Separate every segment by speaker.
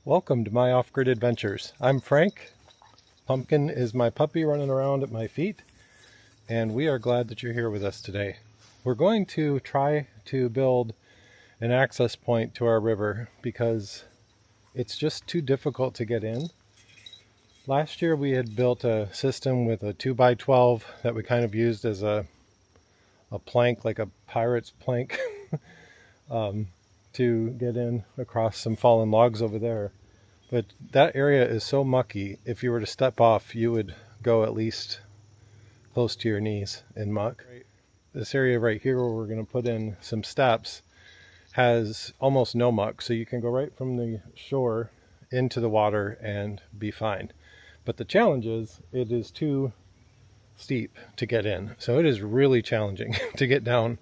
Speaker 1: Welcome to my off-grid adventures. I'm Frank. Pumpkin is my puppy running around at my feet, and we are glad that you're here with us today. We're going to try to build an access point to our river because it's just too difficult to get in. Last year we had built a system with a 2x12 that we kind of used as a plank, like a pirate's plank, to get in across some fallen logs over there. But that area is so mucky, if you were to step off, you would go at least close to your knees in muck. This area right here where we're going to put in some steps has almost no muck, so you can go right from the shore into the water and be fine. But the challenge is it is too steep to get in, so it is really challenging to get down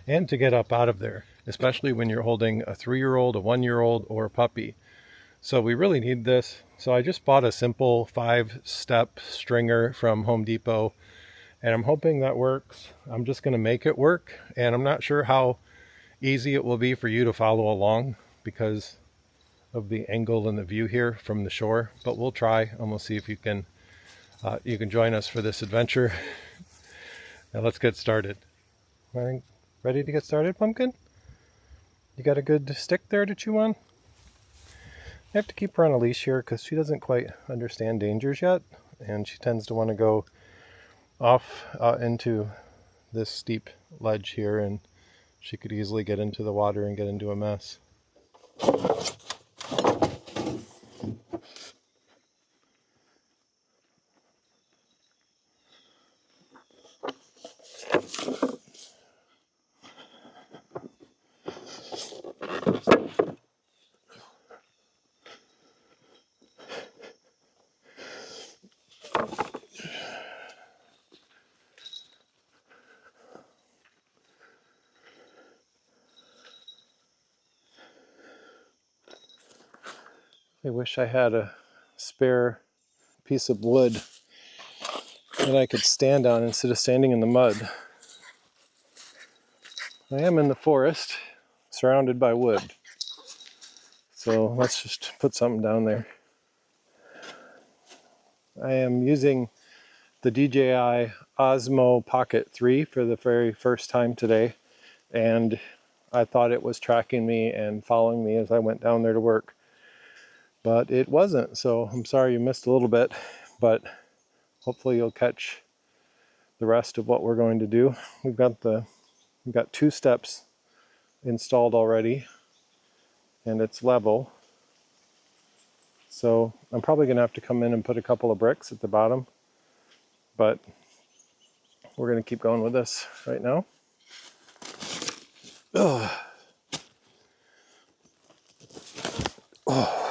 Speaker 1: and to get up out of there, especially when you're holding a 3-year-old, a 1-year-old, or a puppy. So we really need this. So I just bought a simple 5-step stringer from Home Depot, and I'm hoping that works. I'm just going to make it work, and I'm not sure how easy it will be for you to follow along because of the angle and the view here from the shore, but we'll try and we'll see if you can join us for this adventure. Now let's get started. Ready to get started, Pumpkin? You got a good stick there to chew on? I have to keep her on a leash here because she doesn't quite understand dangers yet, and she tends to want to go off into this steep ledge here, and she could easily get into the water and get into a mess. I wish I had a spare piece of wood that I could stand on instead of standing in the mud. I am in the forest, surrounded by wood. So let's just put something down there. I am using the DJI Osmo Pocket 3 for the very first time today, and I thought it was tracking me and following me as I went down there to work. But it wasn't, so I'm sorry you missed a little bit, but hopefully you'll catch the rest of what we're going to do. We've got 2 steps installed already, and it's level. So I'm probably going to have to come in and put a couple of bricks at the bottom, but we're going to keep going with this right now. Ugh. Oh.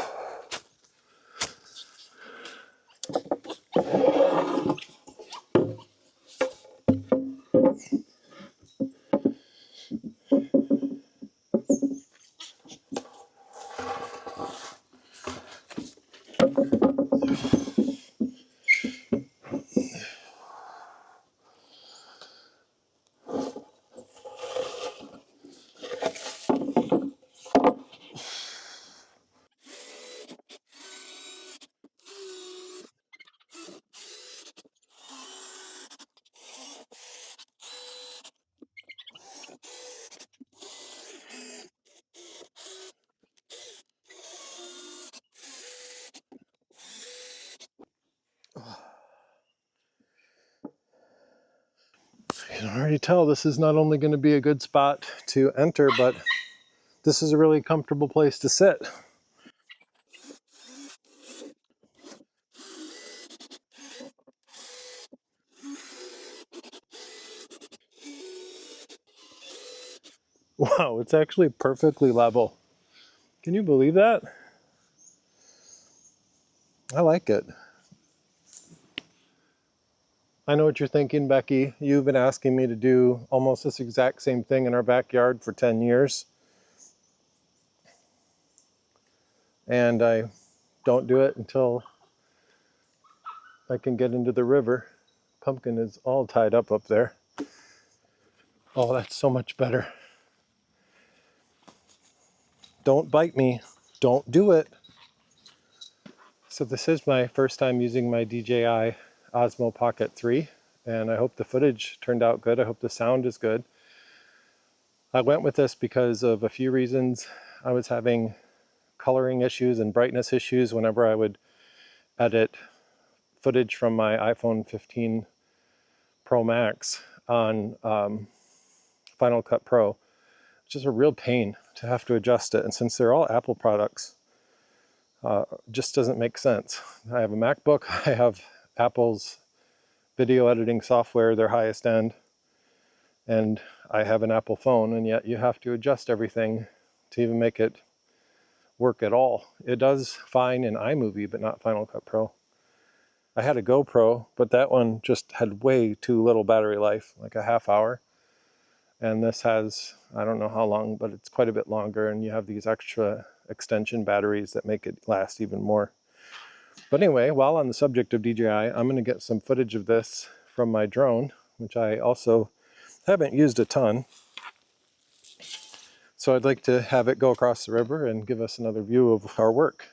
Speaker 1: You can already tell this is not only going to be a good spot to enter, but this is a really comfortable place to sit. Wow, it's actually perfectly level. Can you believe that? I like it. I know what you're thinking, Becky. You've been asking me to do almost this exact same thing in our backyard for 10 years. And I don't do it until I can get into the river. Pumpkin is all tied up there. Oh, that's so much better. Don't bite me. Don't do it. So this is my first time using my DJI Osmo Pocket 3, and I hope the footage turned out good. I hope the sound is good. I went with this because of a few reasons. I was having coloring issues and brightness issues whenever I would edit footage from my iPhone 15 Pro Max on Final Cut Pro. It's just a real pain to have to adjust it, and since they're all Apple products, just doesn't make sense. I have a MacBook, I have Apple's video editing software, their highest end, and I have an Apple phone, and yet you have to adjust everything to even make it work at all. It does fine in iMovie, but not Final Cut Pro. I had a GoPro, but that one just had way too little battery life, like a half hour. And this has, I don't know how long, but it's quite a bit longer, and you have these extra extension batteries that make it last even more. But anyway, while on the subject of DJI, I'm going to get some footage of this from my drone, which I also haven't used a ton. So I'd like to have it go across the river and give us another view of our work.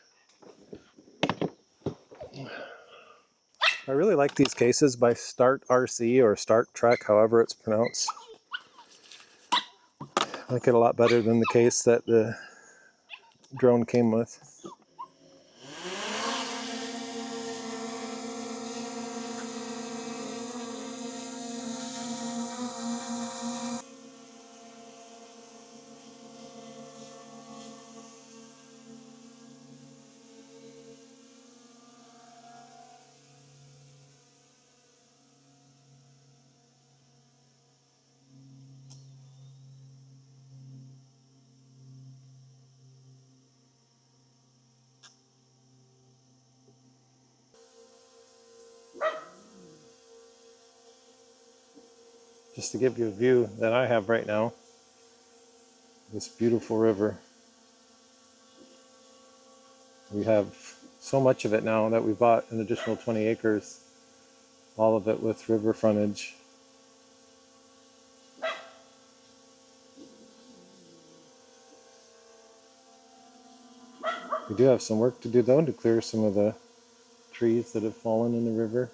Speaker 1: I really like these cases by Start RC or Start Trek, however it's pronounced. I like it a lot better than the case that the drone came with. Just to give you a view that I have right now, this beautiful river. We have so much of it now that we bought an additional 20 acres, all of it with river frontage. We do have some work to do though to clear some of the trees that have fallen in the river.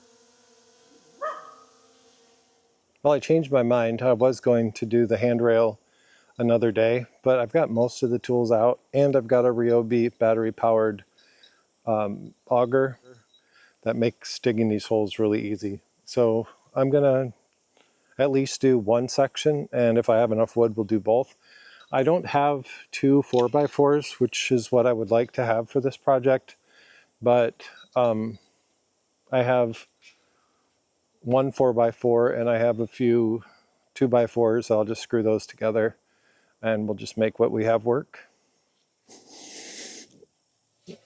Speaker 1: Well, I changed my mind. I was going to do the handrail another day, but I've got most of the tools out, and I've got a Ryobi battery powered auger that makes digging these holes really easy. So I'm gonna at least do one section, and if I have enough wood, we'll do both. I don't have two 4x4s, which is what I would like to have for this project, but I have one 4x4 and I have a few 2x4s. I'll just screw those together and we'll just make what we have work.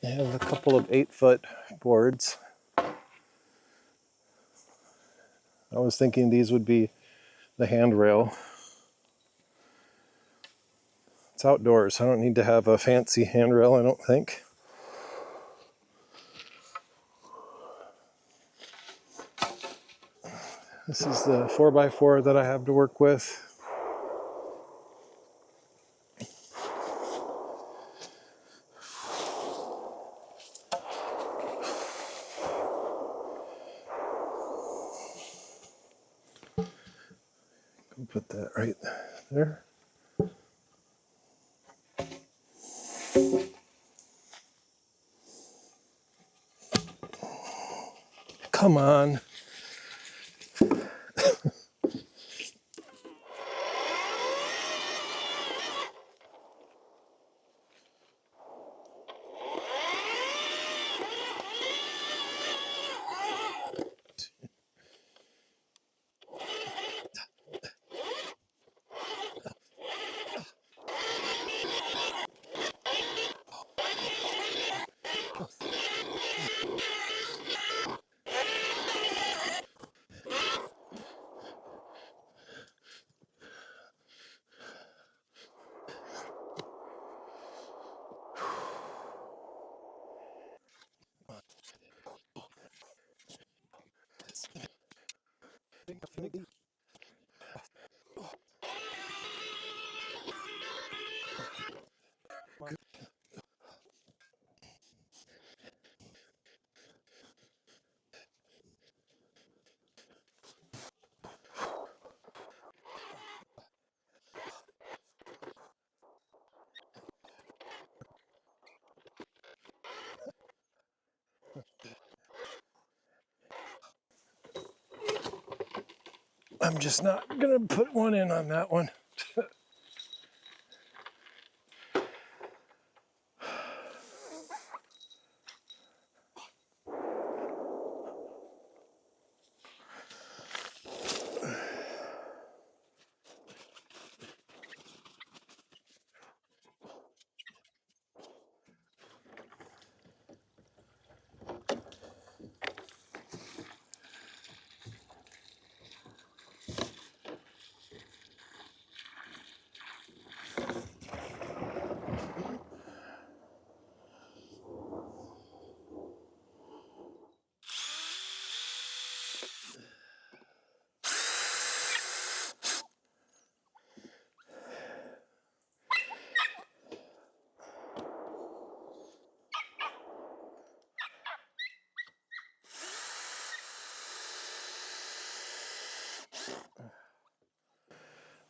Speaker 1: I have a couple of 8-foot boards. I was thinking these would be the handrail. It's outdoors, so I don't need to have a fancy handrail, I don't think. This is the 4x4 that I have to work with. I'll put that right there. Come on. I'm just not gonna put one in on that one.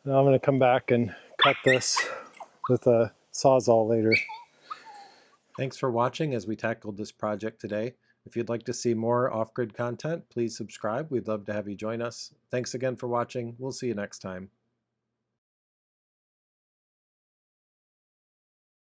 Speaker 1: Now I'm going to come back and cut this with a Sawzall later. Thanks for watching as we tackled this project today. If you'd like to see more off-grid content, please subscribe. We'd love to have you join us. Thanks again for watching. We'll see you next time.